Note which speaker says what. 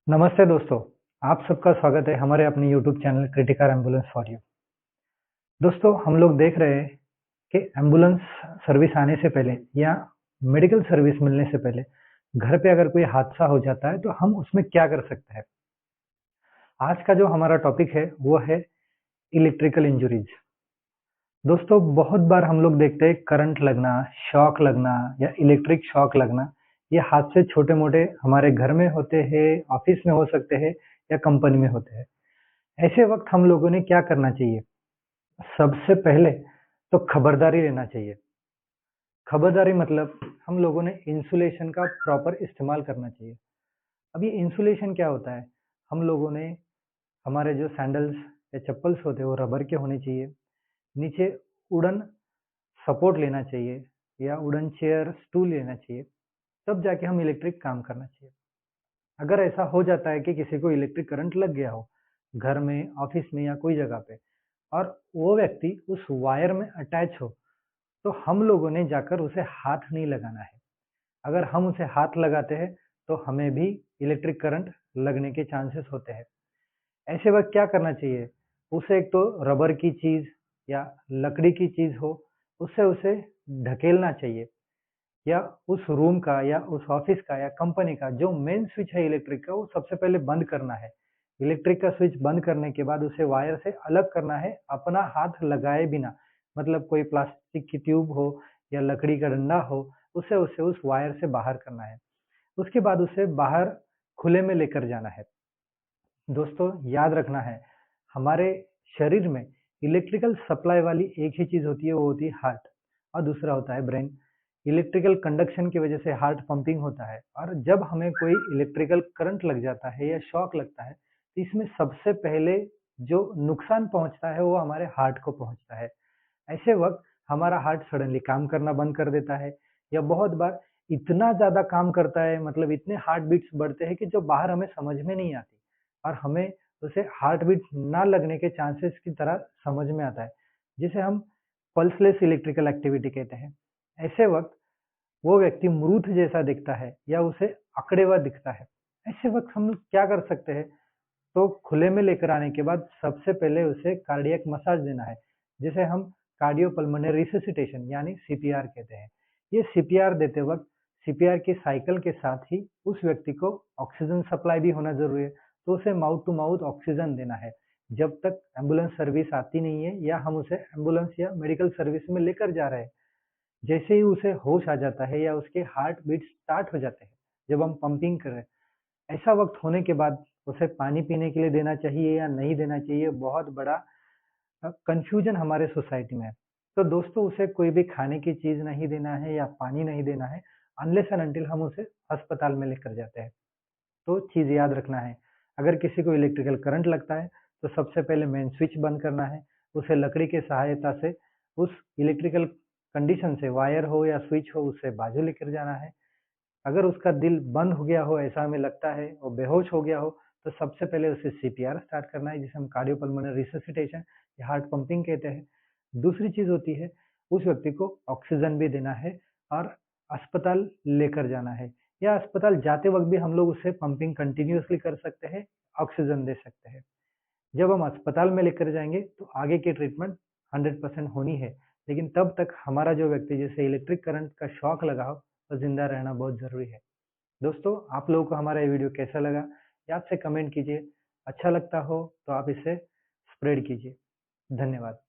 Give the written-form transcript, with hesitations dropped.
Speaker 1: नमस्ते दोस्तों, आप सबका स्वागत है हमारे अपने YouTube channel critical ambulance for you. दोस्तों, हम लोग देख रहे हैं कि एम्बुलेंस सर्विस आने से पहले या मेडिकल सर्विस मिलने से पहले घर पे अगर कोई हादसा हो जाता है तो हम उसमें क्या कर सकते हैं। आज का जो हमारा टॉपिक है वो है इलेक्ट्रिकल इंजरीज। दोस्तों, बहुत बार हम लोग देखते हैं करंट लगना, शॉक लगना या इलेक्ट्रिक शॉक लगना। ये हादसे छोटे मोटे हमारे घर में होते हैं, ऑफिस में हो सकते हैं या कंपनी में होते हैं। ऐसे वक्त हम लोगों ने क्या करना चाहिए? सबसे पहले तो खबरदारी लेना चाहिए। खबरदारी मतलब हम लोगों ने इंसुलेशन का प्रॉपर इस्तेमाल करना चाहिए। अब ये इंसुलेशन क्या होता है? हम लोगों ने हमारे जो सैंडल्स या चप्पल्स होते हैं वो रबर के होने चाहिए। नीचे वुडन सपोर्ट लेना चाहिए या वुडन चेयर, स्टूल लेना चाहिए। तब जाके हम इलेक्ट्रिक काम करना चाहिए। अगर ऐसा हो जाता है कि किसी को इलेक्ट्रिक करंट लग गया हो, घर में, ऑफिस में या कोई जगह पे, और वो व्यक्ति उस वायर में अटैच हो, तो हम लोगों ने जाकर उसे हाथ नहीं लगाना है। अगर हम उसे हाथ लगाते हैं तो हमें भी इलेक्ट्रिक करंट लगने के चांसेस होते हैं। ऐसे वक्त क्या करना चाहिए? उसे एक तो रबर की चीज या लकड़ी की चीज हो, उससे उसे ढकेलना चाहिए, या उस रूम का या उस ऑफिस का या कंपनी का जो मेन स्विच है इलेक्ट्रिक का, वो सबसे पहले बंद करना है। इलेक्ट्रिक का स्विच बंद करने के बाद उसे वायर से अलग करना है, अपना हाथ लगाए बिना। मतलब कोई प्लास्टिक की ट्यूब हो या लकड़ी का डंडा हो, उसे उसे उस वायर से बाहर करना है। उसके बाद उसे बाहर खुले में लेकर जाना है। दोस्तों, याद रखना है, हमारे शरीर में इलेक्ट्रिकल सप्लाई वाली एक ही चीज होती है, वो होती है हार्ट, और दूसरा होता है ब्रेन। इलेक्ट्रिकल कंडक्शन की वजह से हार्ट पंपिंग होता है, और जब हमें कोई इलेक्ट्रिकल करंट लग जाता है या शॉक लगता है तो इसमें सबसे पहले जो नुकसान पहुंचता है वो हमारे हार्ट को पहुंचता है। ऐसे वक्त हमारा हार्ट सडनली काम करना बंद कर देता है, या बहुत बार इतना ज्यादा काम करता है, मतलब इतने हार्ट बीट्स बढ़ते हैं कि जो बाहर हमें समझ में नहीं आती, और हमें उसे हार्ट बीट ना लगने के चांसेस की तरह समझ में आता है, जिसे हम पल्सलेस इलेक्ट्रिकल एक्टिविटी कहते हैं। ऐसे वक्त वो व्यक्ति मृत जैसा दिखता है या उसे अकड़े हुआ दिखता है। ऐसे वक्त हम लोग क्या कर सकते हैं? तो खुले में लेकर आने के बाद सबसे पहले उसे कार्डियक मसाज देना है, जिसे हम कार्डियोपल्मोनरी रिससिटेशन यानी सीपीआर कहते हैं। ये सीपीआर देते वक्त सीपीआर की साइकिल के साथ ही उस व्यक्ति को ऑक्सीजन सप्लाई भी होना जरूरी है, तो उसे माउथ टू माउथ ऑक्सीजन देना है जब तक एम्बुलेंस सर्विस आती नहीं है या हम उसे एम्बुलेंस या मेडिकल सर्विस में लेकर जा रहे हैं। जैसे ही उसे होश आ जाता है या उसके हार्ट बीट स्टार्ट हो जाते हैं जब हम पंपिंग कर रहे हैं, ऐसा वक्त होने के बाद उसे पानी पीने के लिए देना चाहिए या नहीं देना चाहिए, बहुत बड़ा कंफ्यूजन हमारे सोसाइटी में है। तो दोस्तों, उसे कोई भी खाने की चीज नहीं देना है या पानी नहीं देना है, अनलेस एंड अनटिल हम उसे अस्पताल में लेकर जाते हैं। तो चीज याद रखना है, अगर किसी को इलेक्ट्रिकल करंट लगता है तो सबसे पहले मेन स्विच बंद करना है। उसे लकड़ी के सहायता से उस इलेक्ट्रिकल कंडीशन से, वायर हो या स्विच हो, उससे बाजू लेकर जाना है। अगर उसका दिल बंद हो गया हो, ऐसा हमें लगता है, और बेहोश हो गया हो, तो सबसे पहले उसे सीपीआर स्टार्ट करना है, जिसे हम कार्डियोपल्मोनरी रिससिटेशन या हार्ट पंपिंग कहते हैं। दूसरी चीज होती है, उस व्यक्ति को ऑक्सीजन भी देना है और अस्पताल लेकर जाना है, या अस्पताल जाते वक्त भी हम लोग उसे पंपिंग कंटिन्यूअसली कर सकते हैं, ऑक्सीजन दे सकते हैं। जब हम अस्पताल में लेकर जाएंगे तो आगे की ट्रीटमेंट 100% होनी है, लेकिन तब तक हमारा जो व्यक्ति जैसे इलेक्ट्रिक करंट का शॉक लगा हो, तो जिंदा रहना बहुत जरूरी है। दोस्तों, आप लोगों को हमारा ये वीडियो कैसा लगा, ये आपसे कमेंट कीजिए। अच्छा लगता हो तो आप इसे स्प्रेड कीजिए। धन्यवाद।